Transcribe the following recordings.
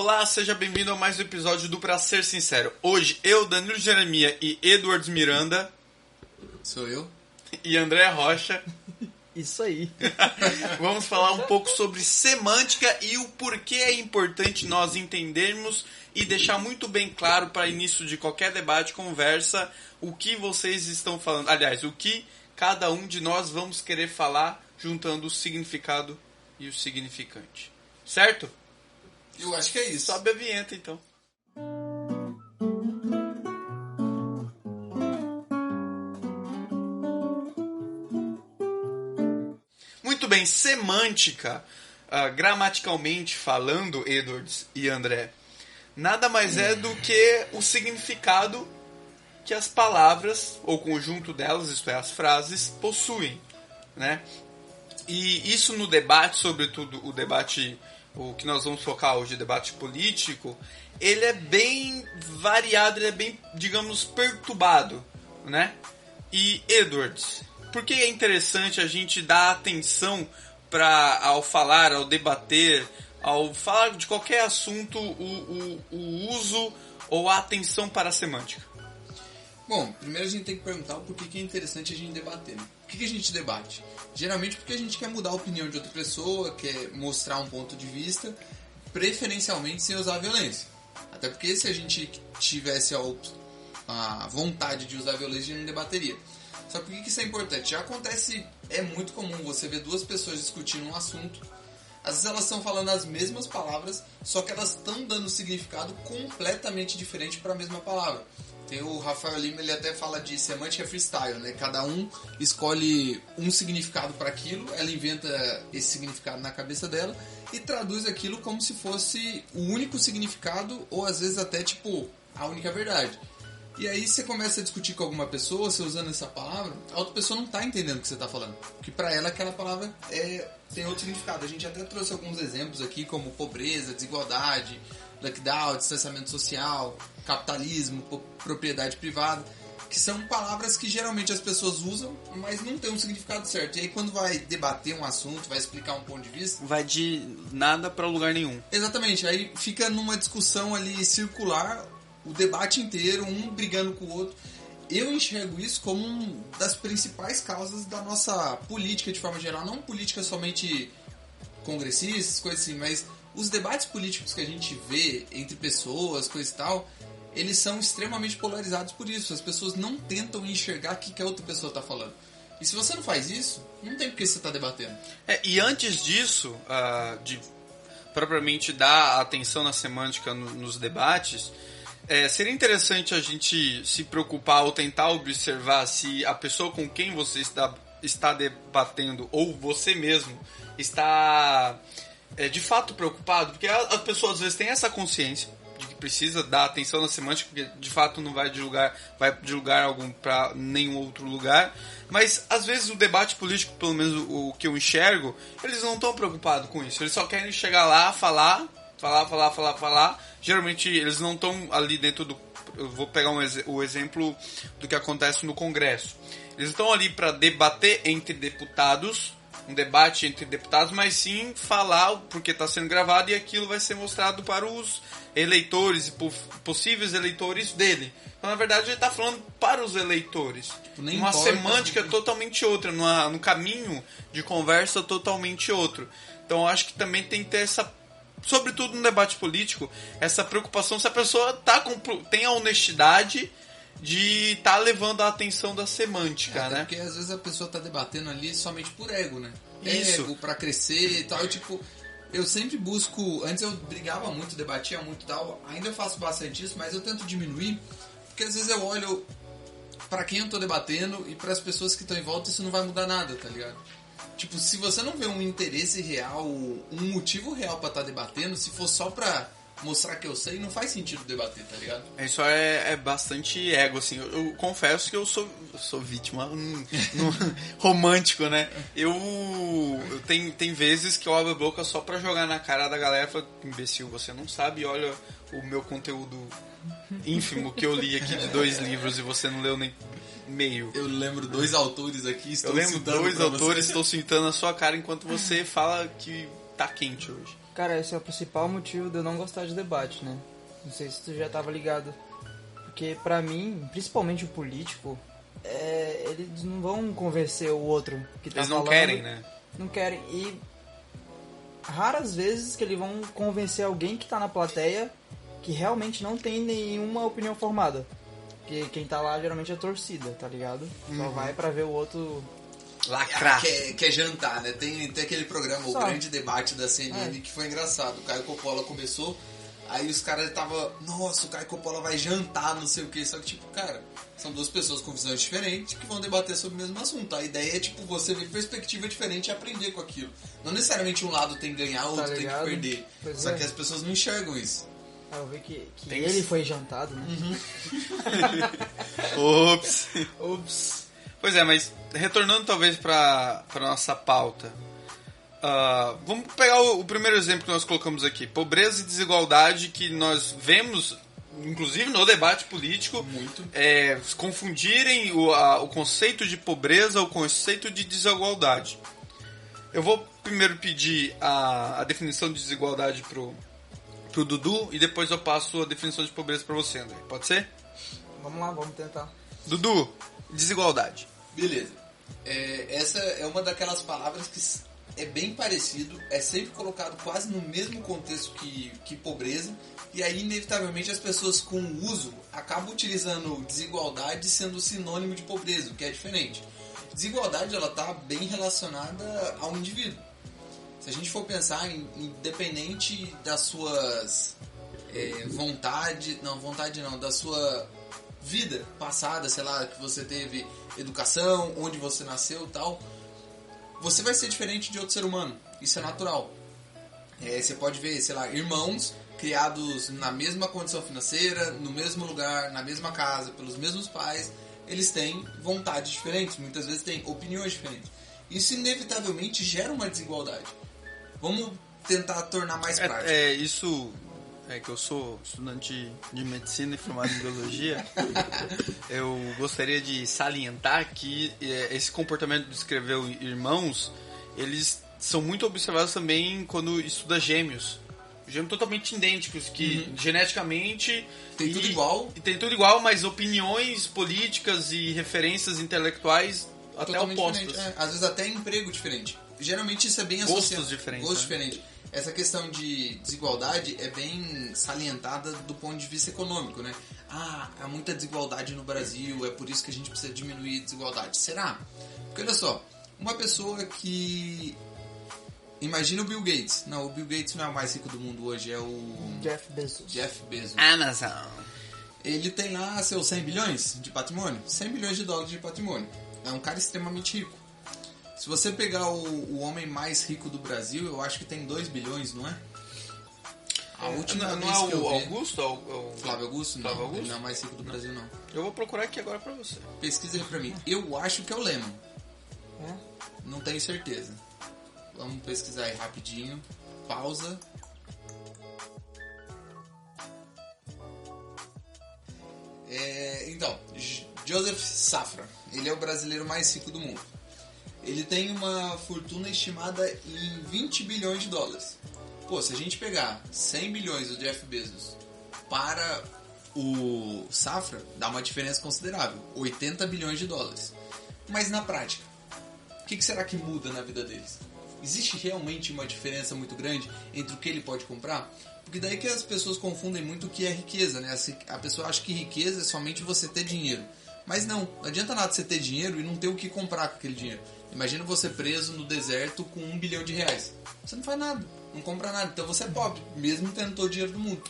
Olá, seja bem-vindo a mais um episódio do Pra Ser Sincero. Hoje, eu, Danilo Jeremia e Edwards Miranda. Sou eu. E André Rocha. Isso aí. Vamos falar um pouco sobre semântica e o porquê é importante nós entendermos e deixar muito bem claro para início de qualquer debate, conversa, o que vocês estão falando. Aliás, o que cada um de nós vamos querer falar juntando o significado e o significante. Certo? Eu acho que é isso. Sobe a vinheta, então. Muito bem, semântica, gramaticalmente falando, Edwards e André, nada mais é do que o significado que as palavras, ou conjunto delas, isto é, as frases, possuem, né? E isso no debate, sobretudo o debate, o que nós vamos focar hoje, o debate político, ele é bem variado, ele é bem, digamos, perturbado, né? E, Edwards, por que é interessante a gente dar atenção ao falar, ao debater, ao falar de qualquer assunto, o uso ou a atenção para a semântica? Bom, primeiro a gente tem que perguntar o porquê que é interessante a gente debater. Né? Por que a gente debate? Geralmente porque a gente quer mudar a opinião de outra pessoa, quer mostrar um ponto de vista, preferencialmente sem usar a violência. Até porque se a gente tivesse a vontade de usar a violência, a gente não debateria. Só que por que isso é importante? Já acontece, é muito comum você ver duas pessoas discutindo um assunto. Às vezes elas estão falando as mesmas palavras, só que elas estão dando significado completamente diferente para a mesma palavra. Tem o Rafael Lima, ele até fala de semântica freestyle, né? Cada um escolhe um significado para aquilo, ela inventa esse significado na cabeça dela e traduz aquilo como se fosse o único significado ou às vezes até tipo a única verdade. E aí você começa a discutir com alguma pessoa, você usando essa palavra, a outra pessoa não está entendendo o que você está falando. Porque para ela aquela palavra tem outro significado. A gente até trouxe alguns exemplos aqui como pobreza, desigualdade, lockdown, distanciamento social, capitalismo, propriedade privada, que são palavras que geralmente as pessoas usam, mas não tem um significado certo. E aí quando vai debater um assunto, vai explicar um ponto de vista... Vai de nada para lugar nenhum. Exatamente, aí fica numa discussão ali circular, o debate inteiro, um brigando com o outro. Eu enxergo isso como uma das principais causas da nossa política de forma geral, não política somente congressistas, coisas assim, mas os debates políticos que a gente vê entre pessoas, coisa e tal, eles são extremamente polarizados por isso. As pessoas não tentam enxergar o que a outra pessoa está falando. E se você não faz isso, não tem por que você está debatendo. E antes disso, de propriamente dar atenção na semântica nos debates, seria interessante a gente se preocupar ou tentar observar se a pessoa com quem você está debatendo ou você mesmo está de fato preocupado, porque as pessoas às vezes têm essa consciência de que precisa dar atenção na semântica, porque de fato não vai de lugar algum para nenhum outro lugar, mas às vezes o debate político, pelo menos o que eu enxergo, eles não estão preocupados com isso, eles só querem chegar lá, falar. Geralmente eles não estão ali dentro do... Eu vou pegar o exemplo do que acontece no Congresso. Eles estão ali para debater entre deputados, um debate entre deputados, mas sim falar porque está sendo gravado e aquilo vai ser mostrado para os eleitores e possíveis eleitores dele. Então, na verdade, ele está falando para os eleitores. Uma semântica totalmente outra, no caminho de conversa totalmente outro. Então, eu acho que também tem que ter essa... Sobretudo no debate político, essa preocupação se a pessoa tem a honestidade de estar levando a atenção da semântica, né? Porque às vezes a pessoa está debatendo ali somente por ego, né? Isso. Ego, pra crescer e tal. Eu sempre busco... Antes eu brigava muito, debatia muito e tal. Ainda eu faço bastante isso, mas eu tento diminuir. Porque às vezes eu olho pra quem eu tô debatendo e pras pessoas que estão em volta, isso não vai mudar nada, tá ligado? Tipo, se você não vê um interesse real, um motivo real pra estar debatendo, se for só pra mostrar que eu sei, não faz sentido debater, tá ligado? Isso é bastante ego, assim. Eu confesso que eu sou vítima romântico, né? Tem vezes que eu abro a boca só pra jogar na cara da galera e falo, imbecil, você não sabe, olha o meu conteúdo ínfimo que eu li aqui de 2 livros e você não leu nem meio. Eu lembro 2 autores aqui, estou citando a sua cara enquanto você fala que tá quente hoje. Cara, esse é o principal motivo de eu não gostar de debate, né? Não sei se tu já tava ligado. Porque pra mim, principalmente o político, eles não vão convencer o outro que tá Eles não falando. querem, né? Não querem. E raras vezes que eles vão convencer alguém que tá na plateia que realmente não tem nenhuma opinião formada. Porque quem tá lá geralmente é a torcida, tá ligado? Só vai pra ver o outro... Lacrar. Quer jantar, né? Tem aquele programa, Só. O Grande Debate da CNN, que foi engraçado. O Caio Coppola começou, aí os caras estavam, nossa, o Caio Coppola vai jantar, não sei o que. Só que, tipo, cara, são duas pessoas com visões diferentes que vão debater sobre o mesmo assunto. A ideia é, tipo, você ver perspectiva diferente e aprender com aquilo. Não necessariamente um lado tem que ganhar, o outro tem que perder. Pois Só é. que as pessoas não enxergam isso. Eu vi que Tem ele que- foi jantado, né? Ops. Ups. Pois é, mas retornando talvez pra nossa pauta. Vamos pegar o primeiro exemplo que nós colocamos aqui. Pobreza e desigualdade que nós vemos, inclusive no debate político, Muito. confundirem o conceito de pobreza, o conceito de desigualdade. Eu vou primeiro pedir a definição de desigualdade pro Dudu e depois eu passo a definição de pobreza pra você, André. Pode ser? Vamos lá, vamos tentar. Dudu, desigualdade. Beleza. Essa é uma daquelas palavras que é bem parecido, é sempre colocado quase no mesmo contexto que pobreza, e aí inevitavelmente as pessoas com o uso acabam utilizando desigualdade sendo sinônimo de pobreza, o que é diferente. Desigualdade, ela está bem relacionada ao indivíduo. Se a gente for pensar, independente das suas da sua vida passada, sei lá, que você teve educação, onde você nasceu e tal, você vai ser diferente de outro ser humano. Isso é natural. Você pode ver, sei lá, irmãos criados na mesma condição financeira, no mesmo lugar, na mesma casa, pelos mesmos pais, eles têm vontades diferentes, muitas vezes têm opiniões diferentes. Isso inevitavelmente gera uma desigualdade. Vamos tentar tornar mais prático. Isso é que eu sou estudante de medicina e formado em biologia. Eu gostaria de salientar que esse comportamento de descrever irmãos, eles são muito observados também quando estuda gêmeos. Gêmeos totalmente idênticos, que geneticamente... Tem tudo igual. E tem tudo igual, mas opiniões políticas e referências intelectuais até Totalmente opostas. diferente. Às vezes até emprego diferente. Geralmente isso é bem Gostos associado. diferentes, Gostos né? diferentes. Essa questão de desigualdade é bem salientada do ponto de vista econômico, né? Há muita desigualdade no Brasil, é por isso que a gente precisa diminuir a desigualdade. Será? Porque olha só, uma pessoa que... Imagina o Bill Gates. Não, o Bill Gates não é o mais rico do mundo hoje, é o Jeff Bezos. Jeff Bezos. Amazon. Ele tem lá seus 100 bilhões de patrimônio, 100 bilhões de dólares de patrimônio. É um cara extremamente rico. Se você pegar o homem mais rico do Brasil, eu acho que tem 2 bilhões, não é? A última Não vez é que eu o vi... Augusto? Flávio Augusto? Flávio Não, Augusto? ele não é o mais rico do Brasil, não. Eu vou procurar aqui agora pra você. Pesquisa aí pra mim. Eu acho que é o Lehman. É? Não tenho certeza. Vamos pesquisar aí rapidinho. Pausa. Então, Joseph Safra. Ele é o brasileiro mais rico do mundo. Ele tem uma fortuna estimada em 20 bilhões de dólares. Pô, se a gente pegar 100 bilhões do Jeff Bezos para o Safra, dá uma diferença considerável. 80 bilhões de dólares. Mas na prática, o que será que muda na vida deles? Existe realmente uma diferença muito grande entre o que ele pode comprar? Porque daí que as pessoas confundem muito o que é riqueza, né? A pessoa acha que riqueza é somente você ter dinheiro. Mas não adianta nada você ter dinheiro e não ter o que comprar com aquele dinheiro. Imagina você preso no deserto com 1 bilhão de reais. Você não faz nada, não compra nada. Então você é pobre, mesmo tendo todo o dinheiro do mundo.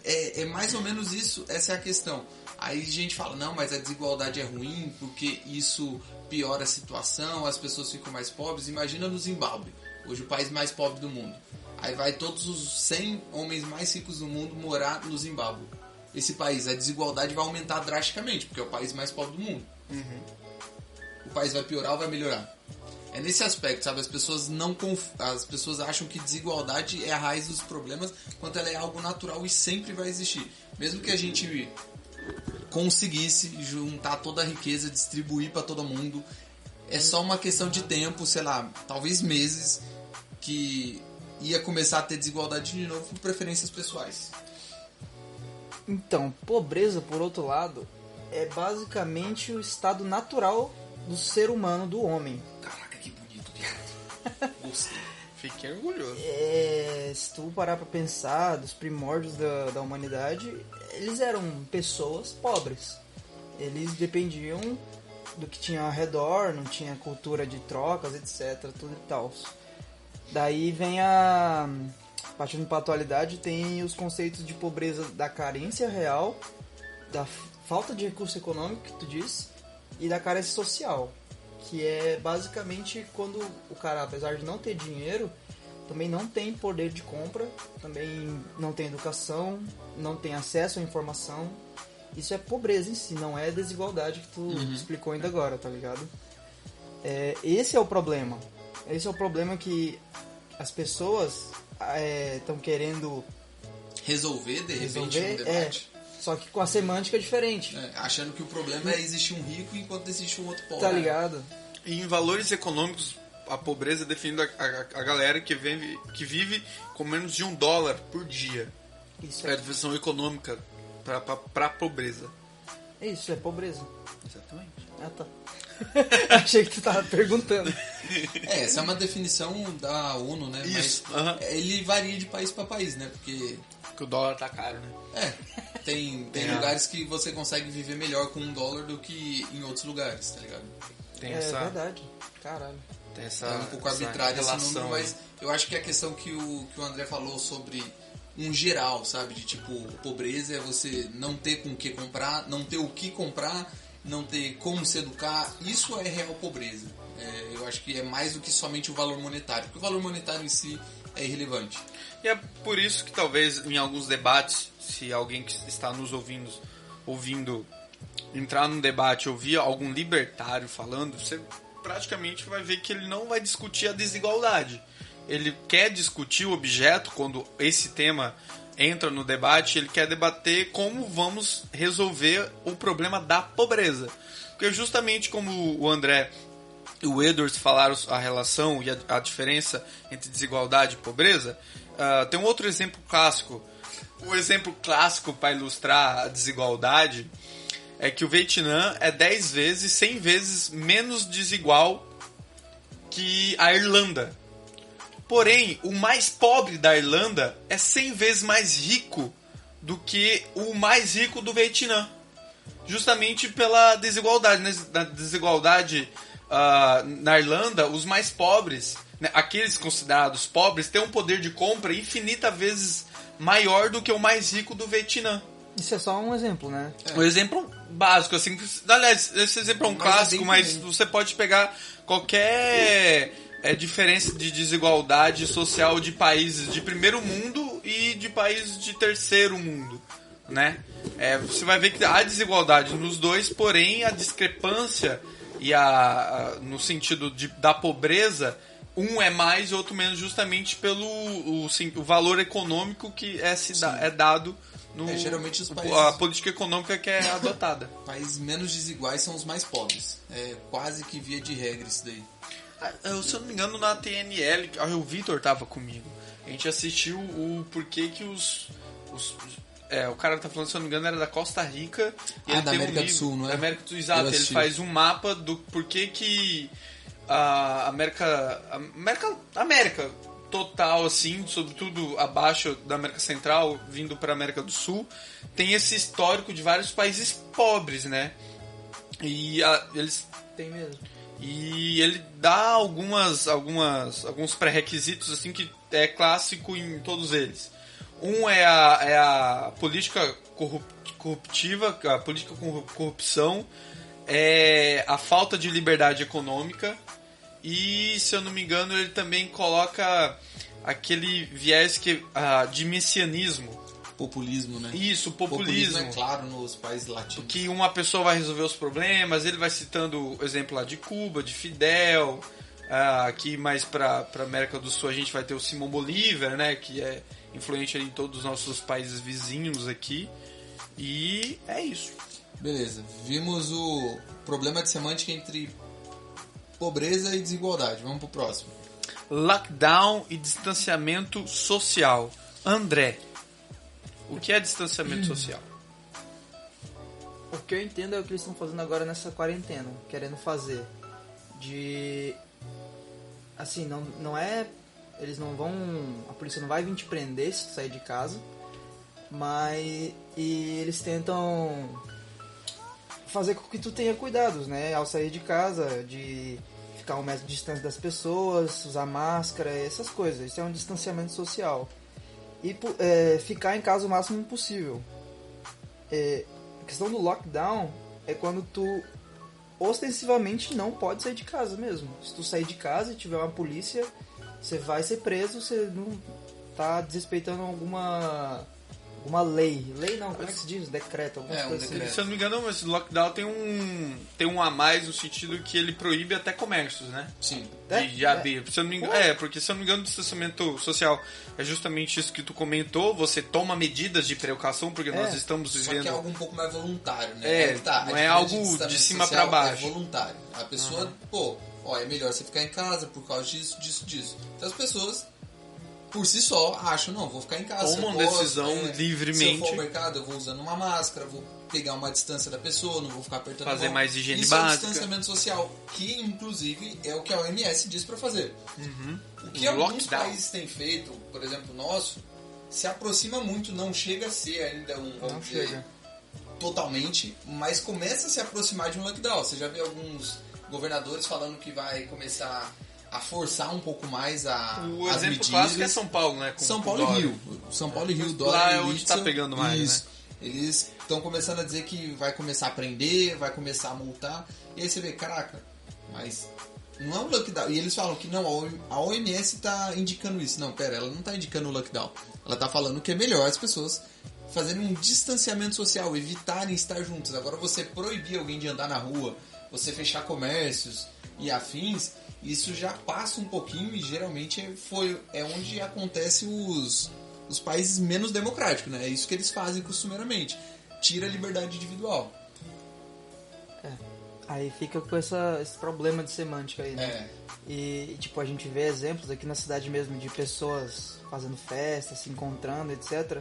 É mais ou menos isso, essa é a questão. Aí a gente fala, não, mas a desigualdade é ruim porque isso piora a situação, as pessoas ficam mais pobres. Imagina no Zimbábue, hoje o país mais pobre do mundo. Aí vai todos os 100 homens mais ricos do mundo morar no Zimbábue. Esse país, a desigualdade vai aumentar drasticamente, porque é o país mais pobre do mundo. O país vai piorar ou vai melhorar? É nesse aspecto, sabe? As pessoas acham que desigualdade é a raiz dos problemas, quando ela é algo natural e sempre vai existir. Mesmo que a gente conseguisse juntar toda a riqueza, distribuir para todo mundo, é só uma questão de tempo, sei lá, talvez meses, que ia começar a ter desigualdade de novo por preferências pessoais. Então, pobreza, por outro lado, é basicamente o estado natural do ser humano, do homem. Caraca, que bonito, viado. Gostei. Fiquei orgulhoso. Se tu parar pra pensar, dos primórdios da humanidade, eles eram pessoas pobres. Eles dependiam do que tinha ao redor, não tinha cultura de trocas, etc, tudo e tal. Daí vem partindo para a atualidade, tem os conceitos de pobreza da carência real, da falta de recurso econômico, que tu disse, e da carência social, que é basicamente quando o cara, apesar de não ter dinheiro, também não tem poder de compra, também não tem educação, não tem acesso à informação. Isso é pobreza em si, não é desigualdade que tu explicou ainda agora, tá ligado? Esse é o problema. Esse é o problema que as pessoas estão querendo resolver, de repente, no debate. Só que com a semântica diferente. Achando que o problema é existir um rico enquanto existe um outro pobre. Tá ligado? E em valores econômicos, a pobreza define a galera que vive com menos de $1 por dia. Isso é a definição econômica pra pobreza. Isso, é pobreza. Exatamente. Ah, tá. Achei que tu tava perguntando. Essa é uma definição da ONU, né? Isso. Mas ele varia de país pra país, né? Porque o dólar tá caro, né? Tem lugares que você consegue viver melhor com $1 do que em outros lugares, tá ligado? Tem É verdade. Caralho. Tem essa, é um pouco arbitrário esse relação, número, mas eu acho que a questão que o André falou sobre um geral, sabe? De tipo, pobreza é você não ter com o que comprar, não ter o que comprar, não ter como se educar. Isso é real pobreza. Eu acho que é mais do que somente o valor monetário, porque o valor monetário em si é irrelevante. E é por isso que talvez em alguns debates, se alguém que está nos ouvindo entrar num debate, ouvir algum libertário falando, você praticamente vai ver que ele não vai discutir a desigualdade. Ele quer discutir o objeto, quando esse tema entra no debate, ele quer debater como vamos resolver o problema da pobreza. Porque justamente como o André e o Edwards falaram a relação e a diferença entre desigualdade e pobreza, tem um outro exemplo clássico. O exemplo clássico para ilustrar a desigualdade é que o Vietnã é 10 vezes, 100 vezes menos desigual que a Irlanda. Porém, o mais pobre da Irlanda é 100 vezes mais rico do que o mais rico do Vietnã. Justamente pela desigualdade. Na desigualdade na Irlanda, os mais pobres, né, aqueles considerados pobres, têm um poder de compra infinita vezes maior do que o mais rico do Vietnã. Isso é só um exemplo, né? Um exemplo básico, assim. Aliás, esse exemplo é um clássico, mas você pode pegar qualquer diferença de desigualdade social de países de primeiro mundo e de países de terceiro mundo, né? Você vai ver que há desigualdade nos dois, porém a discrepância e no sentido da pobreza, um é mais e outro menos, justamente pelo o valor econômico que é dado geralmente os países, a política econômica que é adotada. Países menos desiguais são os mais pobres. É quase que via de regra isso daí. Se eu não me engano, na TNL, o Vitor tava comigo. A gente assistiu o porquê que o cara que tá falando, se eu não me engano, era da Costa Rica. E ele da tem América do Sul, não é? Da América do Sul, exato. Ele faz um mapa do porquê que a América total, assim, sobretudo abaixo da América Central, vindo pra América do Sul, tem esse histórico de vários países pobres, né? E eles... Tem mesmo. E ele dá alguns pré-requisitos assim que é clássico em todos eles. Um é a política corruptiva, a política com corrupção, é a falta de liberdade econômica e, se eu não me engano, ele também coloca aquele viés de messianismo. Populismo, né? Isso, populismo. É claro nos países latinos. Que uma pessoa vai resolver os problemas, ele vai citando o exemplo lá de Cuba, de Fidel, aqui mais pra América do Sul a gente vai ter o Simão Bolívar, né, que é influente em todos os nossos países vizinhos aqui, e é isso. Beleza, vimos o problema de semântica entre pobreza e desigualdade, vamos pro próximo. lockdown e distanciamento social. André, o que é distanciamento social? O que eu entendo é o que eles estão fazendo agora nessa quarentena, querendo fazer. De... Assim, não é... Eles não vão... A polícia não vai vir te prender se tu sair de casa, mas... E eles tentam fazer com que tu tenha cuidados, né? Ao sair de casa, de ficar 1 metro de distância das pessoas, usar máscara, essas coisas. Isso é um distanciamento social. E ficar em casa o máximo possível. A questão do lockdown é quando tu ostensivamente não pode sair de casa mesmo. Se tu sair de casa e tiver uma polícia, você vai ser preso, você não tá desrespeitando alguma lei. Lei não, como é que se diz? Decreto, alguma coisa assim. Se eu não me engano, esse lockdown tem um a mais no sentido que ele proíbe até comércios, né? Sim. De abrir. Se eu não me engano, porque se eu não me engano, o distanciamento social é justamente isso que tu comentou. Você toma medidas de precaução, porque nós estamos vivendo... Só que é algo um pouco mais voluntário, né? Não é algo de cima pra baixo. É voluntário. A pessoa, é melhor você ficar em casa por causa disso, disso, disso. Então as pessoas... Por si só, acham, não, vou ficar em casa. Tomam decisão livremente. Se eu for ao mercado, eu vou usando uma máscara, vou pegar uma distância da pessoa, não vou ficar apertando a mão. Fazer mais higiene Isso básica. É um distanciamento social, que inclusive é o que a OMS diz pra fazer. O que alguns países têm feito, por exemplo, o nosso, se aproxima muito, não chega a ser ainda vamos dizer, totalmente, mas começa a se aproximar de um lockdown. Você já vê alguns governadores falando que vai começar a forçar um pouco mais o as exemplo medidas. clássico é São Paulo, né? São Paulo e Rio. São Paulo e Rio, Dória lá é e onde Witzel, tá pegando mais, isso. né? Eles estão começando a dizer que vai começar a prender, vai começar a multar. E aí você vê, caraca, mas não é um lockdown. E eles falam que não, a OMS tá indicando isso. Não, pera, ela não tá indicando o lockdown. Ela tá falando que é melhor as pessoas fazerem um distanciamento social, evitarem estar juntas. Agora você proibir alguém de andar na rua, você fechar comércios e afins... Isso já passa um pouquinho e geralmente é onde acontece os países menos democráticos, né? É isso que eles fazem costumeiramente. Tira a liberdade individual. Aí fica com esse problema de semântica aí, né? E tipo, a gente vê exemplos aqui na cidade mesmo de pessoas fazendo festa, se encontrando, etc.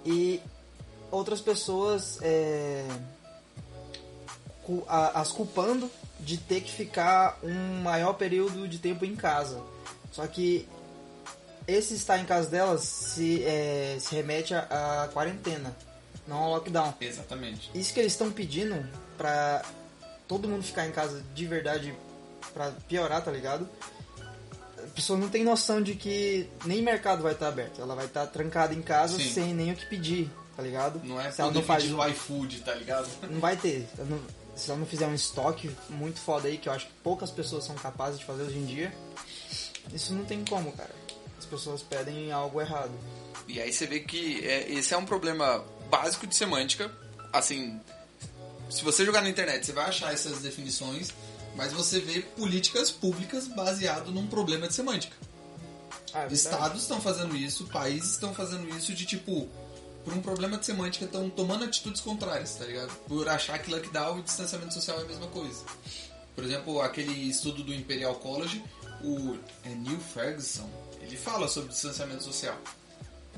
E outras pessoas as culpando de ter que ficar um maior período de tempo em casa. Só que esse estar em casa delas se remete à quarentena, não ao lockdown. Exatamente. Isso que eles estão pedindo pra todo mundo ficar em casa de verdade, pra piorar, tá ligado? A pessoa não tem noção de que nem mercado vai estar aberto. Ela vai estar trancada em casa sem nem o que pedir, tá ligado? Não é se ela poder não faz pedir no iFood, tá ligado? Não vai ter. Se ela não fizer um estoque muito foda aí, que eu acho que poucas pessoas são capazes de fazer hoje em dia, isso não tem como, cara. As pessoas pedem algo errado. E aí você vê que esse é um problema básico de semântica. Assim, se você jogar na internet, você vai achar essas definições, mas você vê políticas públicas baseado num problema de semântica. Estados estão fazendo isso, países estão fazendo isso de tipo... Por um problema de semântica, estão tomando atitudes contrárias, tá ligado? Por achar que lockdown e distanciamento social é a mesma coisa. Por exemplo, aquele estudo do Imperial College, o Neil Ferguson, ele fala sobre distanciamento social.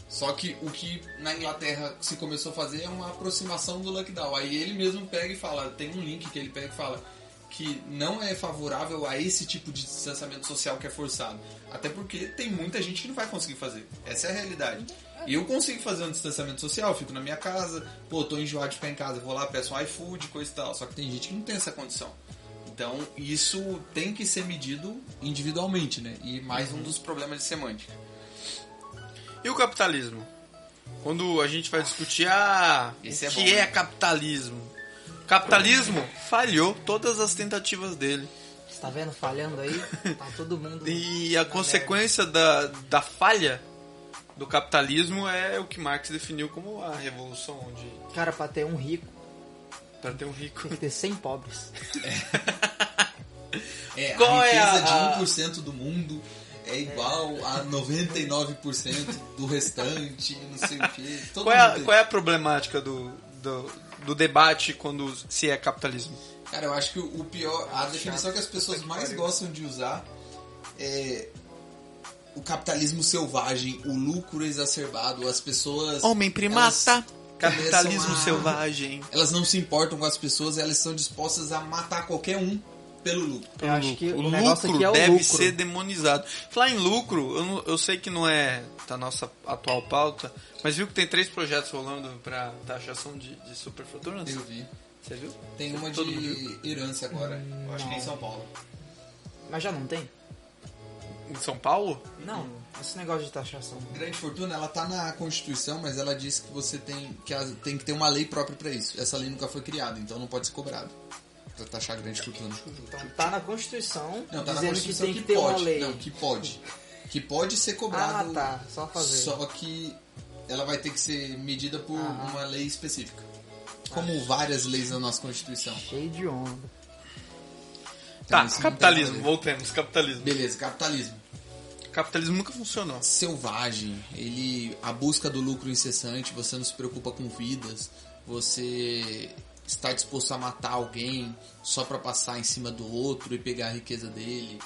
Só que o que na Inglaterra se começou a fazer é uma aproximação do lockdown. Aí ele mesmo pega e fala, tem um link que ele pega e fala que não é favorável a esse tipo de distanciamento social que é forçado. Até porque tem muita gente que não vai conseguir fazer. Essa é a realidade. Eu consigo fazer um distanciamento social, fico na minha casa, tô enjoado de ficar em casa, vou lá, peço um iFood, coisa e tal. Só que tem gente que não tem essa condição. Então, isso tem que ser medido individualmente, né? E mais um dos problemas de semântica. E o capitalismo? Quando a gente vai discutir o que é capitalismo? O capitalismo falhou todas as tentativas dele. Você tá vendo? Falhando aí, tá todo mundo... E a consequência da falha do capitalismo é o que Marx definiu como a revolução, onde... Cara, pra ter um rico... Tem que ter 100 pobres. Qual a riqueza de 1% do mundo é igual a 99% do restante, não sei o quê. Qual é a problemática do debate quando se é capitalismo? Cara, eu acho que o pior... A definição que as pessoas mais gostam de usar é o capitalismo selvagem, o lucro exacerbado, as pessoas... Homem primata, capitalismo começam a- selvagem. Elas não se importam com as pessoas, elas estão dispostas a matar qualquer um pelo lucro. Eu acho que O o negócio lucro aqui é o deve lucro. ser demonizado. Falar em lucro, eu sei que não é da nossa atual pauta, mas viu que tem 3 projetos rolando para taxação de superfaturantes? Eu vi. Você viu? Tem uma Todo mundo viu? de herança agora. Eu acho que é em São Paulo. Mas já não tem? Em São Paulo? Não, esse negócio de taxação. Grande fortuna, ela tá na Constituição, mas ela diz que você tem que ter uma lei própria pra isso. Essa lei nunca foi criada, então não pode ser cobrado. Pra taxar grande fortuna. Então tá na Constituição, Não, tá na dizendo Constituição que tem que ter pode. uma lei. Não, que pode. Que pode ser cobrado. Ah, tá. Só fazer. Só que ela vai ter que ser medida por Ah. uma lei específica. Como várias leis da nossa Constituição. Cheio de onda. Então, Tá, isso não capitalismo, tem nada a ver. voltemos, capitalismo. Beleza, capitalismo. Capitalismo nunca funcionou. Selvagem, a busca do lucro incessante, você não se preocupa com vidas, você está disposto a matar alguém só pra passar em cima do outro e pegar a riqueza dele.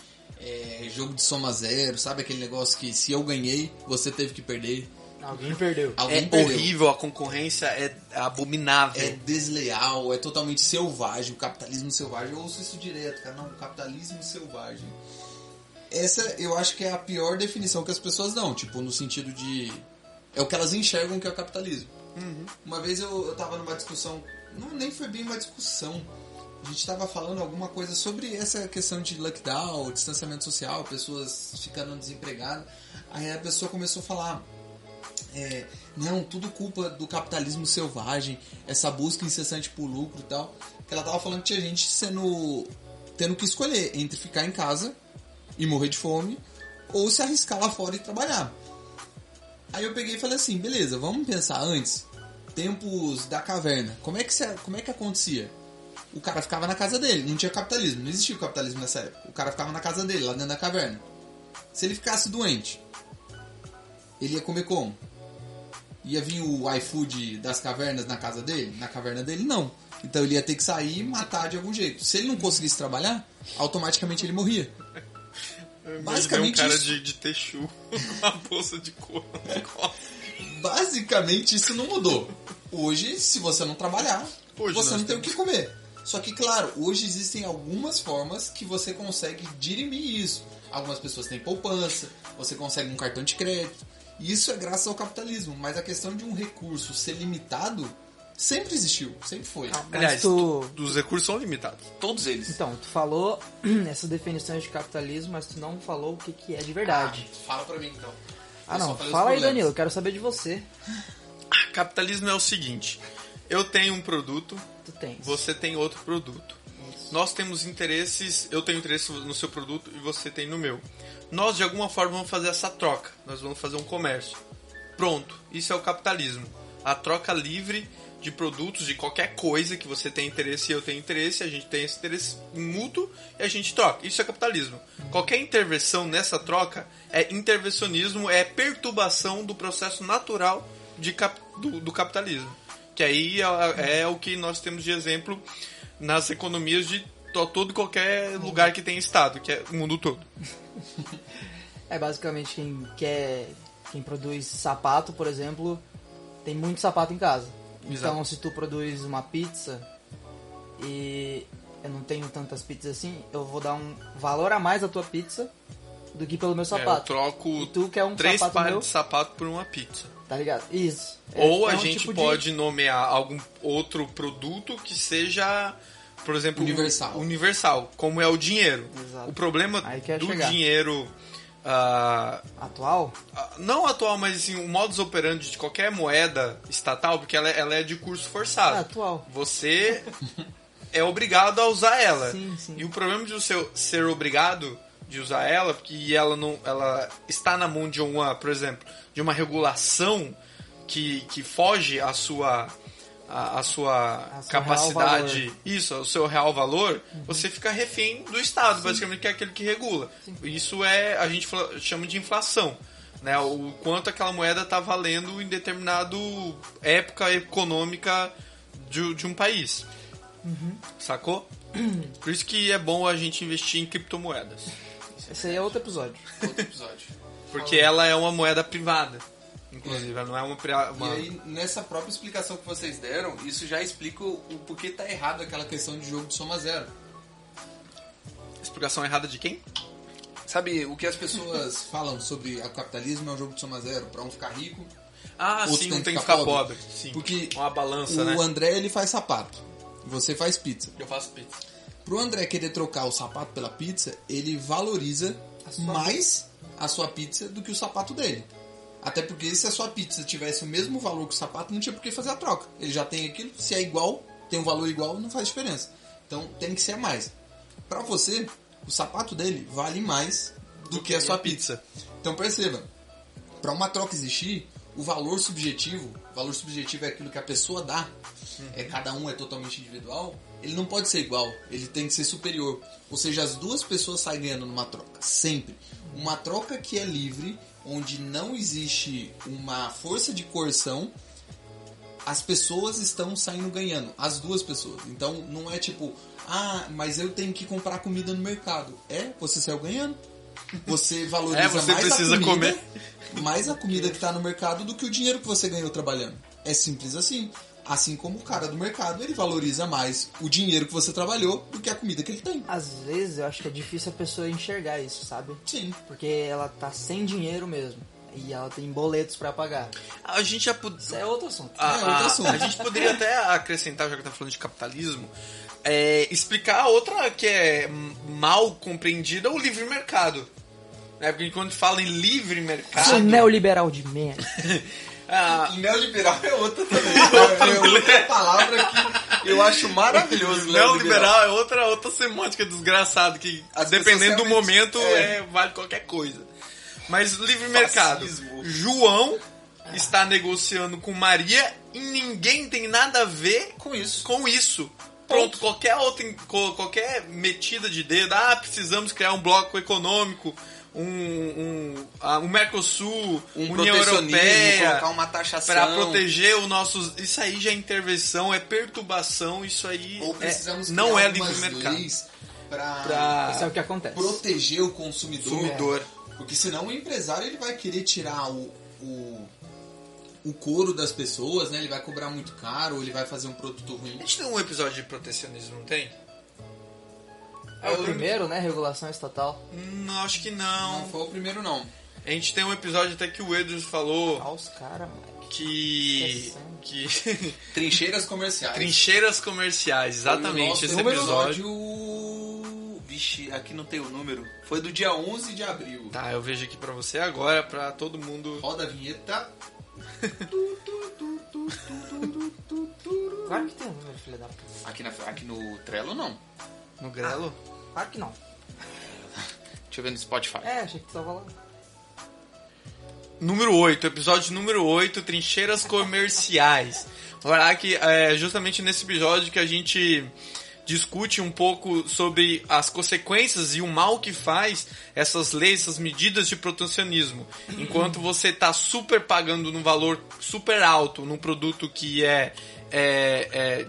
Jogo de soma zero, sabe aquele negócio que se eu ganhei, você teve que perder. Alguém perdeu. Alguém É perdeu. horrível, a concorrência é abominável. É desleal, é totalmente selvagem, o capitalismo selvagem. Eu ouço isso direto, cara, não, o capitalismo selvagem. Essa eu acho que é a pior definição que as pessoas dão, tipo, no sentido de... É o que elas enxergam que é o capitalismo. Uma vez eu tava numa discussão, nem foi bem uma discussão, a gente tava falando alguma coisa sobre essa questão de lockdown, distanciamento social, pessoas ficando desempregadas. Aí a pessoa começou a falar... não, tudo culpa do capitalismo selvagem, essa busca incessante por lucro e tal. Que ela tava falando que tinha gente tendo que escolher entre ficar em casa e morrer de fome ou se arriscar lá fora e trabalhar. Aí eu peguei e falei assim, beleza, vamos pensar antes, tempos da caverna, como é que acontecia? O cara ficava na casa dele, não tinha capitalismo, não existia o capitalismo nessa época. O cara ficava na casa dele, lá dentro da caverna. Se ele ficasse doente, ele ia comer como? Ia vir o iFood das cavernas na casa dele? Na caverna dele, não. Então ele ia ter que sair e matar de algum jeito. Se ele não conseguisse trabalhar, automaticamente ele morria. Basicamente um cara isso. de Texu, uma bolsa de couro. Basicamente isso não mudou. Hoje, se você não trabalhar, Hoje você nós não tem o temos. que comer. Só que, claro, hoje existem algumas formas que você consegue dirimir isso. Algumas pessoas têm poupança, você consegue um cartão de crédito. E isso é graças ao capitalismo. Mas a questão de um recurso ser limitado sempre existiu, sempre foi. Mas Aliás, tu... os recursos são limitados. Todos eles. Então, tu falou essas definições de capitalismo, mas tu não falou o que é de verdade. Fala pra mim, então. Ah, Eu só não. falei os Fala aí, problemas. Danilo. Eu quero saber de você. Capitalismo é o seguinte: eu tenho um produto, Tu tens. você tem outro produto. Isso. Nós temos interesses, eu tenho interesse no seu produto e você tem no meu. Nós, de alguma forma, vamos fazer essa troca. Nós vamos fazer um comércio. Pronto. Isso é o capitalismo. A troca livre de produtos, de qualquer coisa que você tem interesse e eu tenho interesse, a gente tem esse interesse mútuo e a gente troca. Isso é capitalismo. Qualquer intervenção nessa troca é intervencionismo, é perturbação do processo natural do capitalismo. Que aí é o que nós temos de exemplo nas economias de todo e qualquer lugar que tem Estado, que é o mundo todo. É basicamente quem produz sapato, por exemplo, tem muito sapato em casa. Exato. Então, se tu produz uma pizza e eu não tenho tantas pizzas assim, eu vou dar um valor a mais à tua pizza do que pelo meu Eu sapato. troco E tu quer um 3 sapato pares meu, de sapato por uma pizza. tá ligado? Isso. Ou a um gente tipo pode nomear algum outro produto que seja, por exemplo, universal, como é o dinheiro. Exato. O problema Aí que é do chegar. dinheiro atual. não atual, mas assim, o modus operandi de qualquer moeda estatal, porque ela é de curso forçado. Atual. Você é obrigado a usar ela. Sim, sim. E o problema de você ser obrigado de usar ela, porque ela está na mão de uma, por exemplo, de uma regulação que foge à sua capacidade, isso, ao seu real valor, você fica refém do Estado, basicamente, que é aquele que regula. Isso a gente chama de inflação, né? O quanto aquela moeda está valendo em determinado época econômica de um país. Sacou? Por isso que é bom a gente investir em criptomoedas. Esse aí é outro episódio. Outro episódio. Porque ela é uma moeda privada. Inclusive, ela não é uma... E aí, nessa própria explicação que vocês deram, isso já explica o porquê tá errado aquela questão de jogo de soma zero. Explicação errada de quem? Sabe, o que as pessoas falam sobre o capitalismo é um jogo de soma zero, pra um ficar rico, Ah, outro sim, não tem que ficar pobre. Sim. Porque uma balança, o né? André, ele faz sapato, você faz pizza. Eu faço pizza. Pro André querer trocar o sapato pela pizza, ele valoriza mais a sua pizza do que o sapato dele. Até porque se a sua pizza tivesse o mesmo valor que o sapato, não tinha por que fazer a troca. Ele já tem aquilo, se é igual, tem um valor igual, não faz diferença. Então tem que ser mais. Pra você, o sapato dele vale mais do que a sua pizza. Então perceba, pra uma troca existir, o valor subjetivo é aquilo que a pessoa dá, cada um é totalmente individual, ele não pode ser igual, ele tem que ser superior. Ou seja, as duas pessoas saem ganhando numa troca, sempre. Uma troca que é livre, onde não existe uma força de coerção, as pessoas estão saindo ganhando, as duas pessoas. Então não é tipo, mas eu tenho que comprar comida no mercado. Você saiu ganhando. Você valoriza você mais precisa a comida, comer. mais a comida que está no mercado do que o dinheiro que você ganhou trabalhando. É simples assim. Assim como o cara do mercado, ele valoriza mais o dinheiro que você trabalhou do que a comida que ele tem. Às vezes eu acho que é difícil a pessoa enxergar isso, sabe? Sim. Porque ela tá sem dinheiro mesmo. E ela tem boletos pra pagar. A gente já Isso é outro assunto. outro assunto. A gente poderia até acrescentar, já que tá falando de capitalismo, explicar outra que é mal compreendida, o livre mercado. Porque quando fala em livre mercado... Sou neoliberal de merda. Neoliberal é outra também. É outra palavra que eu acho maravilhoso. Neoliberal é outra semântica desgraçada que, dependendo do momento, vale qualquer coisa. Mas livre mercado. João está negociando com Maria e ninguém tem nada a ver com isso. Pronto, qualquer metida de dedo. Precisamos criar um bloco econômico, um Mercosul, União Europeia, colocar uma taxação para proteger os nossos. Isso aí já é intervenção, é perturbação. Isso aí não é livre mercado. Leis Isso é o que acontece. Proteger o consumidor. Porque senão o empresário ele vai querer tirar o couro das pessoas, né? Ele vai cobrar muito caro, ou ele vai fazer um produto ruim. A gente tem um episódio de protecionismo, não tem? É o primeiro, né? Regulação estatal. Não, acho que não. Não foi o primeiro, não. A gente tem um episódio até que o Edros falou Os caras, moleque. que Trincheiras comerciais. Trincheiras comerciais, exatamente, esse episódio. Vixe, aqui não tem o número. Foi do dia 11 de abril. Tá, eu vejo aqui pra você agora, pra todo mundo... Roda a vinheta. Claro que tem um número, filha da puta. Aqui no Trello, não. No Grelo? Claro que não. Deixa eu ver no Spotify. Achei que tu tava lá. Número 8, episódio número 8, Trincheiras Comerciais. Falar que é justamente nesse episódio que a gente discute um pouco sobre as consequências e o mal que faz essas leis, essas medidas de protecionismo. Enquanto você está super pagando num valor super alto num produto que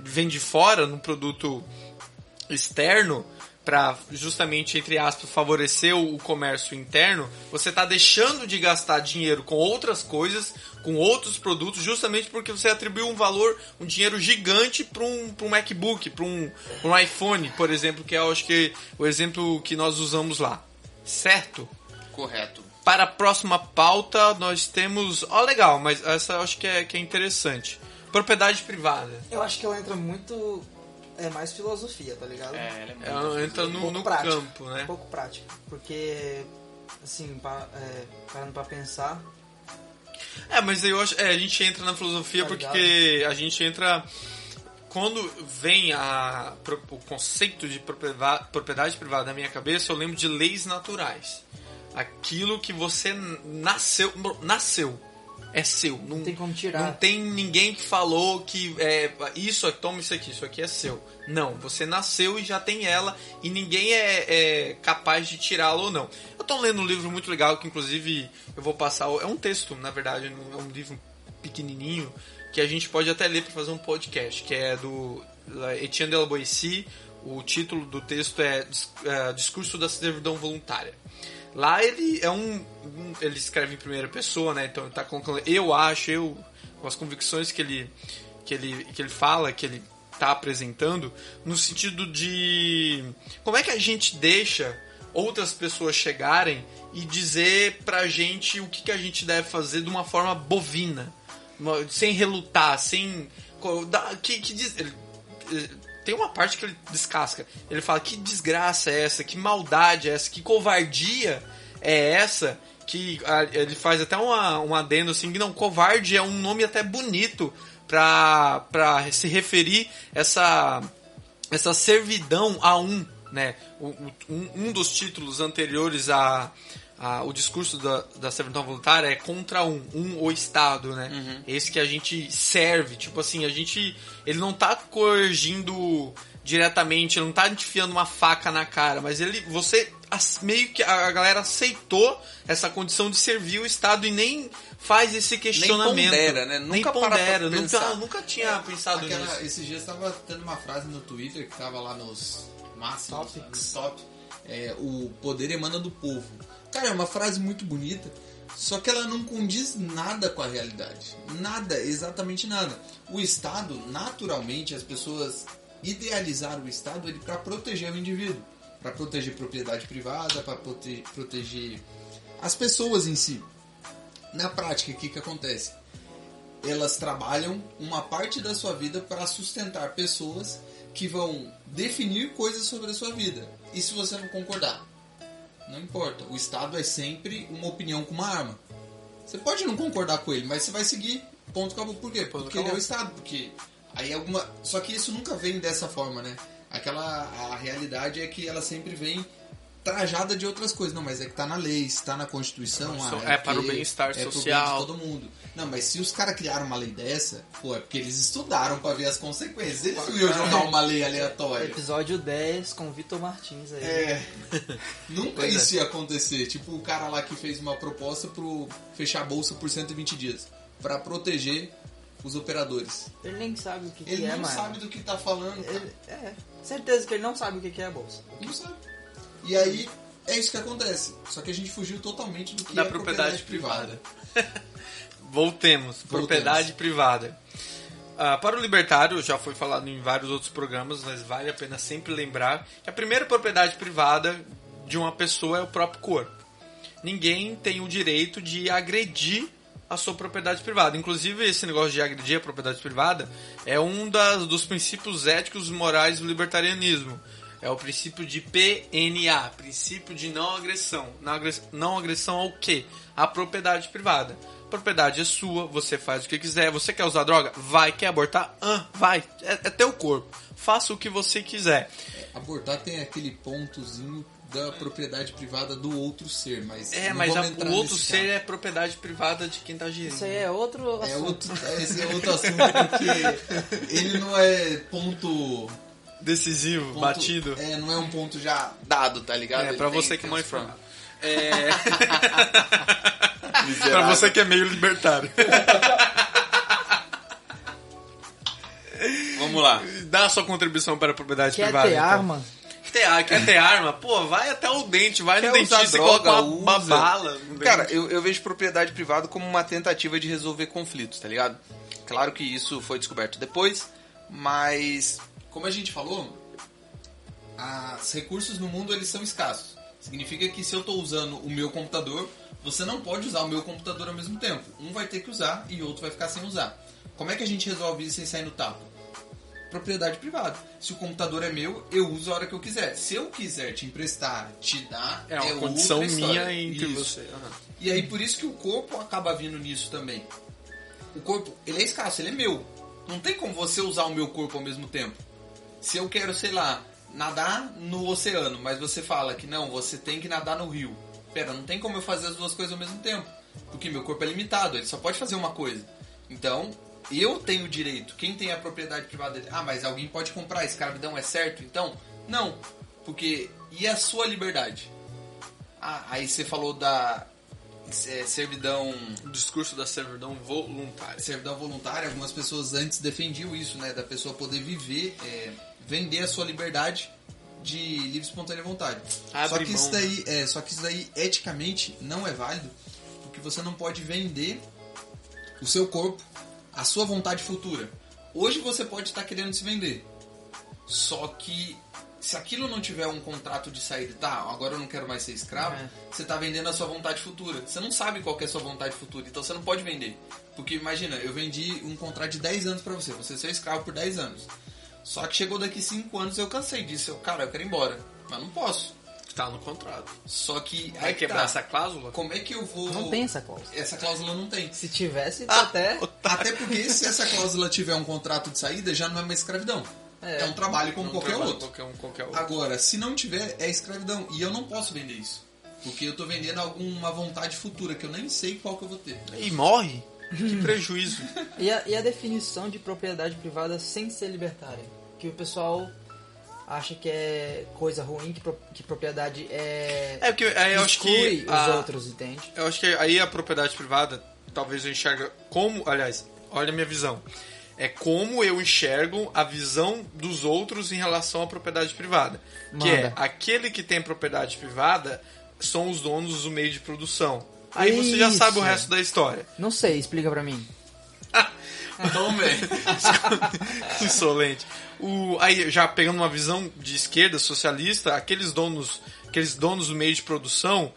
vem de fora, num produto externo, para justamente, entre aspas, favorecer o comércio interno, você está deixando de gastar dinheiro com outras coisas, com outros produtos, justamente porque você atribuiu um valor, um dinheiro gigante para um MacBook, para um iPhone, por exemplo, que é, acho que, o exemplo que nós usamos lá. Certo? Correto. Para a próxima pauta, nós temos... legal, mas essa eu acho que é interessante. Propriedade privada. Eu acho que ela entra muito... É mais filosofia, tá ligado? Ela entra no campo, né? Um pouco prática. Porque, assim, parando pra pensar... mas eu acho... a gente entra na filosofia porque a gente entra... Quando vem o conceito de propriedade privada na minha cabeça, eu lembro de leis naturais. Aquilo que você nasceu. É seu. Não tem como tirar. Não tem ninguém que falou que toma isso aqui é seu. Não, você nasceu e já tem ela e ninguém é capaz de tirá-la ou não. Eu tô lendo um livro muito legal que inclusive eu vou passar... É um texto, na verdade, é um livro pequenininho que a gente pode até ler para fazer um podcast, que é do Etienne de la Boétie. O título do texto é Discurso da Servidão Voluntária. Lá ele é ele escreve em primeira pessoa, né? Então ele tá colocando com as convicções que ele fala, que ele tá apresentando, no sentido de como é que a gente deixa outras pessoas chegarem e dizer pra gente o que a gente deve fazer de uma forma bovina, sem relutar, sem... Tem uma parte que ele descasca. Ele fala, que desgraça é essa? Que maldade é essa? Que covardia é essa? Que ele faz até um adendo assim, que não, covarde é um nome até bonito pra se referir essa servidão a um, né? Um dos títulos anteriores o discurso da servidão voluntária é contra o Estado, né? Uhum. Esse que a gente serve, tipo assim, ele não tá coergindo diretamente, ele não tá enfiando uma faca na cara, mas meio que a galera aceitou essa condição de servir o Estado e nem faz esse questionamento. Nem pondera, né? Nunca tinha pensado nisso. Esses dias tava tendo uma frase no Twitter que tava lá nos máximos, nos top, o poder emana do povo. Cara, é uma frase muito bonita, só que ela não condiz nada com a realidade. Nada, exatamente nada. O Estado, naturalmente, as pessoas idealizaram o Estado para proteger o indivíduo, para proteger propriedade privada, para proteger as pessoas em si. Na prática, o que acontece? Elas trabalham uma parte da sua vida para sustentar pessoas que vão definir coisas sobre a sua vida. E se você não concordar? Não importa. O Estado é sempre uma opinião com uma arma. Você pode não concordar com ele, mas você vai seguir. Ponto, acabou. Por quê? Porque ele é o Estado. Porque aí Só que isso nunca vem dessa forma, né? A realidade é que ela sempre vem trajada de outras coisas. Não, mas é que tá na lei, está na Constituição. Para o bem-estar social. Pro bem de todo mundo. Não, mas se os caras criaram uma lei dessa, é porque eles estudaram para ver as consequências. Eles não iam jogar uma lei aleatória. Episódio 10 com Vitor Martins aí. Nunca isso ia acontecer. Tipo o cara lá que fez uma proposta pro fechar a bolsa por 120 dias. Para proteger os operadores. Ele nem sabe o que ele é, mano. Ele não sabe do que tá falando. Certeza que ele não sabe o que é a bolsa. Não sabe. E aí, é isso que acontece. Só que a gente fugiu totalmente do que da propriedade privada. Voltemos. Propriedade privada. Para o libertário, já foi falado em vários outros programas, mas vale a pena sempre lembrar que a primeira propriedade privada de uma pessoa é o próprio corpo. Ninguém tem o direito de agredir a sua propriedade privada. Inclusive, esse negócio de agredir a propriedade privada é um dos princípios éticos e morais do libertarianismo. É o princípio de PNA, princípio de não agressão. Não agressão ao quê? A propriedade privada. A propriedade é sua, você faz o que quiser. Você quer usar droga? Vai. Quer abortar? Vai. É teu corpo. Faça o que você quiser. Abortar tem aquele pontozinho da propriedade privada do outro ser, mas o outro ser é propriedade privada de quem tá gerindo. Isso aí é outro assunto. Esse é outro assunto, porque ele não é ponto decisivo, batido. Não é um ponto já dado, tá ligado? Pra você que é mal informado. Pra você que é meio libertário. Vamos lá. Dá a sua contribuição para a propriedade privada. Quer ter arma? Quer ter arma? Pô, vai até o dente, vai no dentista e coloca uma bala. Cara, eu vejo propriedade privada como uma tentativa de resolver conflitos, tá ligado? Claro que isso foi descoberto depois, mas como a gente falou, os recursos no mundo eles são escassos. Significa que se eu estou usando o meu computador, você não pode usar o meu computador ao mesmo tempo. Um vai ter que usar e o outro vai ficar sem usar. Como é que a gente resolve isso sem sair no tapa? Propriedade privada. Se o computador é meu, eu uso a hora que eu quiser. Se eu quiser te emprestar, te dar, é uma condição minha entre você. Uhum. E aí por isso que o corpo acaba vindo nisso também. O corpo, ele é escasso, ele é meu. Não tem como você usar o meu corpo ao mesmo tempo. Se eu quero, sei lá, nadar no oceano, mas você fala que não, você tem que nadar no rio. Pera, não tem como eu fazer as duas coisas ao mesmo tempo. Porque meu corpo é limitado, ele só pode fazer uma coisa. Então, eu tenho o direito. Quem tem a propriedade privada dele? Mas alguém pode comprar, escravidão é certo? Então, não. Porque, e a sua liberdade? Aí você falou da servidão... O discurso da servidão voluntária. Servidão voluntária, algumas pessoas antes defendiam isso, né? Da pessoa poder viver, vender a sua liberdade de livre e espontânea vontade. Abre Só que mão. só que isso daí eticamente não é válido, porque você não pode vender o seu corpo, a sua vontade futura. Hoje você pode estar querendo se vender, só que se aquilo não tiver um contrato de saída, tá, agora eu não quero mais ser escravo, você tá vendendo a sua vontade futura. Você não sabe qual que é a sua vontade futura, então você não pode vender. Porque imagina, eu vendi um contrato de 10 anos pra você é seu escravo por 10 anos. Só que chegou daqui 5 anos eu cansei disso, cara, eu quero ir embora, mas não posso. Tá no contrato. Só que Vai quebrar essa cláusula? Como é que eu vou... Não tem essa cláusula. Essa cláusula não tem. Se tivesse, até... Até porque se essa cláusula tiver um contrato de saída, já não é mais escravidão. É um trabalho como qualquer outro. Qualquer outro. Agora, se não tiver, é escravidão. E eu não posso vender isso. Porque eu tô vendendo alguma vontade futura, que eu nem sei qual que eu vou ter. E morre? Que prejuízo. E a definição de propriedade privada sem ser libertária? Que o pessoal acha que é coisa ruim, que propriedade é... É porque aí eu acho que os outros, entende? Eu acho que aí a propriedade privada, talvez eu enxergue como... Aliás, olha a minha visão. É como eu enxergo a visão dos outros em relação à propriedade privada. Manda. Que é, aquele que tem propriedade privada são os donos do meio de produção. Aí você já sabe o resto da história. Não sei, explica pra mim. Então, velho. Insolente. Aí, já pegando uma visão de esquerda, socialista, aqueles donos do meio de produção,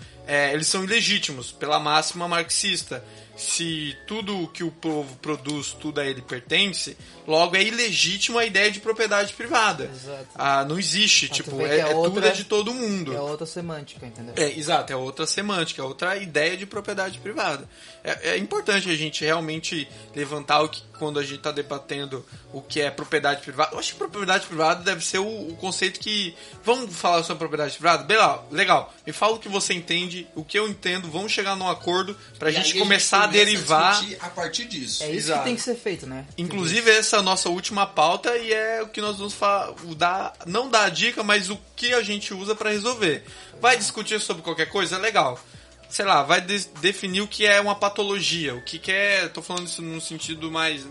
eles são ilegítimos, pela máxima marxista. Se tudo que o povo produz, tudo a ele pertence, logo é ilegítimo a ideia de propriedade privada. Exato. Não existe, Mas tu tipo, vê que tudo é de todo mundo. É outra semântica, entendeu? Exato, é outra semântica, é outra ideia de propriedade privada. É importante a gente realmente levantar quando a gente está debatendo o que é propriedade privada. Eu acho que propriedade privada deve ser o conceito que... Vamos falar sobre propriedade privada? Legal. Me fala o que você entende, o que eu entendo, vamos chegar num acordo pra gente começar a derivar... A partir disso. É isso que tem que ser feito, né? Inclusive, essa é a nossa última pauta e é o que nós vamos não dar a dica, mas o que a gente usa pra resolver. Vai discutir sobre qualquer coisa? Legal. Sei lá, vai definir o que é uma patologia, o que é... Tô falando isso num sentido mais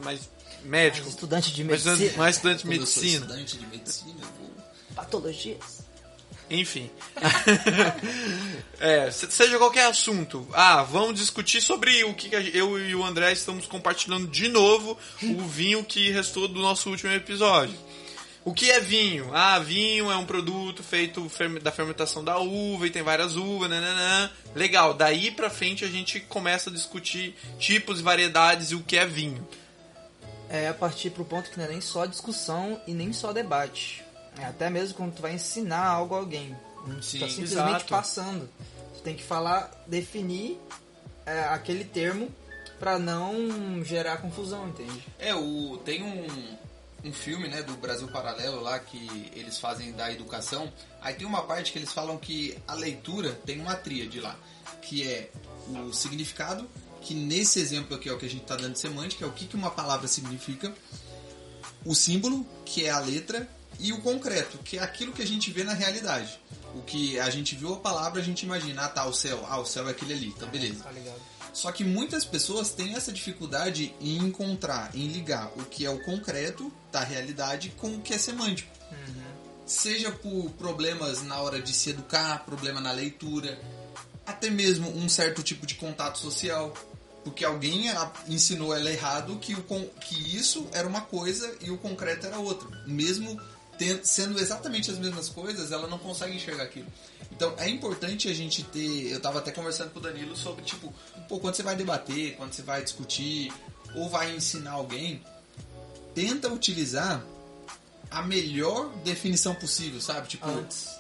médico. Estudante de medicina. Mais estudante de medicina. Eu sou estudante de medicina, eu vou... Patologias. Enfim. Seja qualquer assunto. Vamos discutir sobre o que eu e o André estamos compartilhando de novo, o vinho que restou do nosso último episódio. O que é vinho? Vinho é um produto feito da fermentação da uva e tem várias uvas, nananã. Legal, daí pra frente a gente começa a discutir tipos e variedades e o que é vinho. É a partir pro ponto que não é nem só discussão e nem só debate. É até mesmo quando tu vai ensinar algo a alguém. Não tá simplesmente exato. passando. Tu tem que falar, definir aquele termo pra não gerar confusão, entende? Tem um filme, né, do Brasil Paralelo lá, que eles fazem da educação. Aí tem uma parte que eles falam que a leitura tem uma tríade lá, que é o significado, que nesse exemplo aqui é o que a gente tá dando de semântica, é o que uma palavra significa, o símbolo, que é a letra, e o concreto, que é aquilo que a gente vê na realidade. O que a gente viu a palavra, a gente imagina, o céu. O céu é aquele ali, então beleza. Tá ligado. Só que muitas pessoas têm essa dificuldade em encontrar, em ligar o que é o concreto da realidade com o que é semântico. Seja por problemas na hora de se educar, problema na leitura, até mesmo um certo tipo de contato social. Porque alguém ensinou ela errado que isso era uma coisa e o concreto era outra. Mesmo sendo exatamente as mesmas coisas, ela não consegue enxergar aquilo. Então é importante a gente ter... Eu tava até conversando com o Danilo sobre, tipo, quando você vai debater, quando você vai discutir ou vai ensinar alguém, tenta utilizar a melhor definição possível, sabe? Tipo,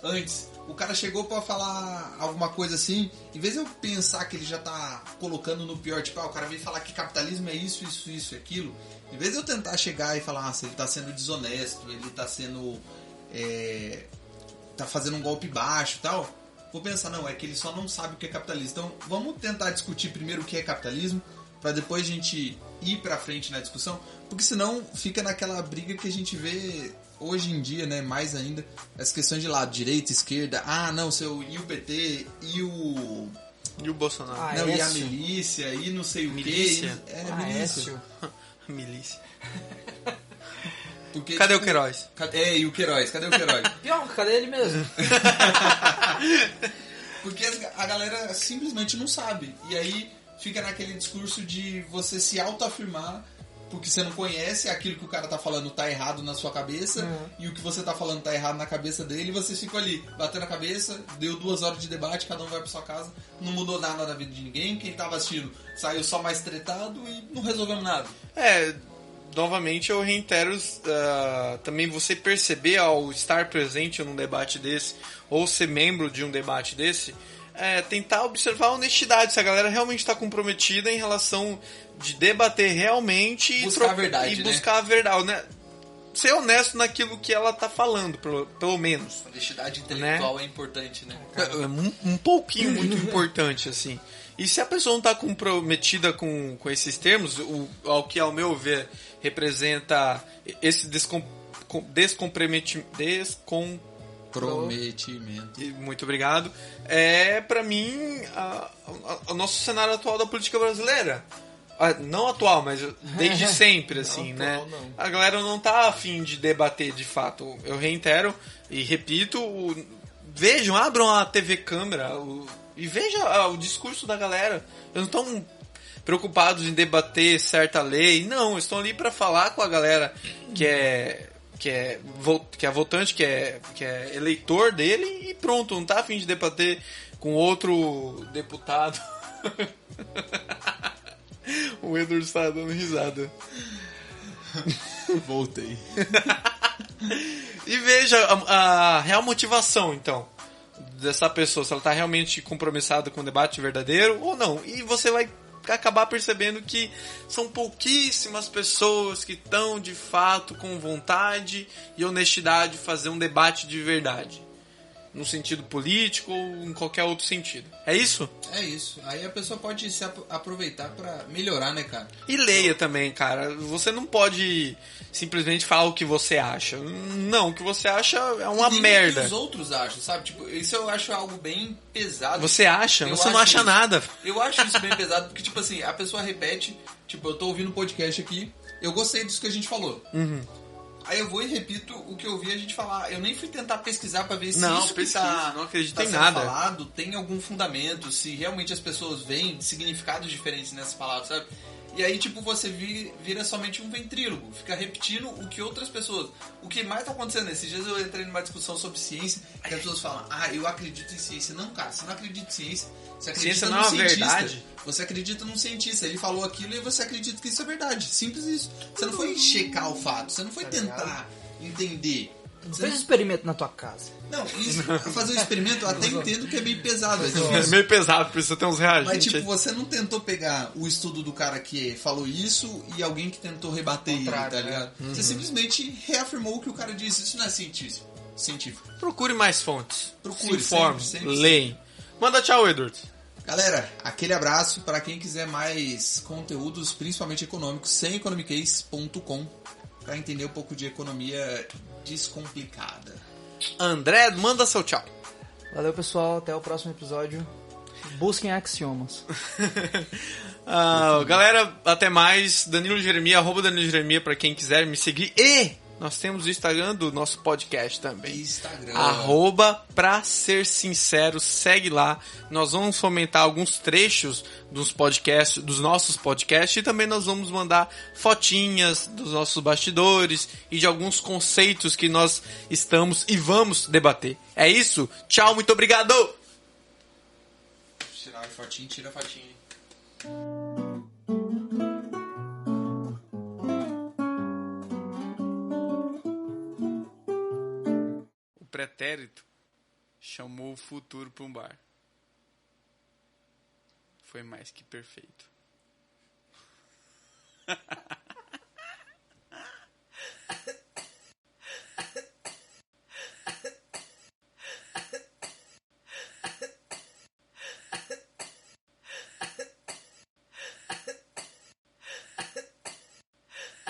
antes. O cara chegou pra falar alguma coisa assim, em vez de eu pensar que ele já tá colocando no pior, tipo, o cara veio falar que capitalismo é isso e aquilo, em vez de eu tentar chegar e falar, se ele tá sendo desonesto, ele tá sendo... tá fazendo um golpe baixo e tal, vou pensar, não, é que ele só não sabe o que é capitalismo. Então, vamos tentar discutir primeiro o que é capitalismo, pra depois a gente ir pra frente na discussão, porque senão fica naquela briga que a gente vê... Hoje em dia, né, mais ainda, essa questão de lado, direita, esquerda, e o PT, e o Bolsonaro. E a milícia, e não sei o milícia? quê. Milícia. Milícia. Porque, Cadê o Queiroz? E o Queiroz? Cadê o Queiroz? Pior, cadê ele mesmo? Porque a galera simplesmente não sabe. E aí fica naquele discurso de você se autoafirmar porque você não conhece, aquilo que o cara tá falando tá errado na sua cabeça, e o que você tá falando tá errado na cabeça dele, e você fica ali, batendo a cabeça, deu 2 horas de debate, cada um vai pra sua casa, não mudou nada na vida de ninguém, quem tava assistindo saiu só mais tretado e não resolvemos nada. Novamente eu reitero também você perceber ao estar presente num debate desse, ou ser membro de um debate desse, tentar observar a honestidade, se a galera realmente está comprometida em relação de debater realmente buscar a verdade, e né? buscar a verdade, né? Ser honesto naquilo que ela tá falando, pelo menos. Honestidade intelectual é importante, né? Um pouquinho muito importante, assim. E se a pessoa não está comprometida com esses termos, ao que, ao meu ver, representa esse Prometimento. Muito obrigado. Pra mim, o nosso cenário atual da política brasileira. Não atual, mas desde sempre, assim, não, né? não. A galera não tá afim de debater, de fato. Eu reitero e repito, vejam, abram a TV câmera e veja o discurso da galera. Eles não estão preocupados em debater certa lei. Não, estão ali para falar com a galera que é votante, que é eleitor dele e pronto, não tá afim de debater com outro deputado. O Edward está dando risada. Voltei. E veja a real motivação, então, dessa pessoa, se ela está realmente compromissada com o debate verdadeiro ou não. E você vai acabar percebendo que são pouquíssimas pessoas que estão, de fato, com vontade e honestidade de fazer um debate de verdade. No sentido político ou em qualquer outro sentido. É isso? É isso. Aí a pessoa pode se aproveitar pra melhorar, né, cara? E leia também, cara. Você não pode simplesmente falar o que você acha. Não, o que você acha é uma merda. O que os outros acham, sabe? Tipo, isso eu acho algo bem pesado. Você acha? Você não acha isso. nada. Eu acho isso bem pesado porque, tipo assim, a pessoa repete, tipo, eu tô ouvindo um podcast aqui, eu gostei disso que a gente falou. Aí eu vou e repito o que eu ouvi a gente falar. Eu nem fui tentar pesquisar pra ver se isso que não acredito tá em sendo nada. falado tem algum fundamento, se realmente as pessoas veem significados diferentes nessas palavras, sabe? E aí, tipo, você vira somente um ventrílogo, fica repetindo o que outras pessoas... O que mais tá acontecendo? Esses dias eu entrei numa discussão sobre ciência, que as pessoas falam, eu acredito em ciência. Não, cara, você não acredita em ciência. Você acredita Ciência não é uma cientista. verdade. Você acredita num cientista. Ele falou aquilo e você acredita que isso é verdade. Simples isso. Você não foi checar o fato, você não foi tentar entender. Não fez um experimento na tua casa. Não, isso, fazer um experimento eu até entendo que é meio pesado. É É difícil. meio pesado, precisa ter uns reagentes. Mas, tipo, você não tentou pegar o estudo do cara que falou isso e alguém que tentou rebater ele, tá ligado? Você simplesmente reafirmou o que o cara disse. Isso não é científico. Procure mais fontes. Procure, se informe, sempre. leem. Manda tchau, Edward. Galera, aquele abraço para quem quiser mais conteúdos, principalmente econômicos, sem economicase.com, para entender um pouco de economia descomplicada. André, manda seu tchau. Valeu, pessoal. Até o próximo episódio. Busquem axiomas. Galera, até mais. Danilo Jeremia, @DaniloJeremia pra quem quiser me seguir. E nós temos o Instagram do nosso podcast também. Instagram. @pra ser sincero, segue lá. Nós vamos fomentar alguns trechos dos nossos podcasts e também nós vamos mandar fotinhas dos nossos bastidores e de alguns conceitos que nós estamos e vamos debater. É isso? Tchau, muito obrigado! Tirar a fotinha, tira a fotinha. O pretérito chamou o futuro para um bar. Foi mais que perfeito.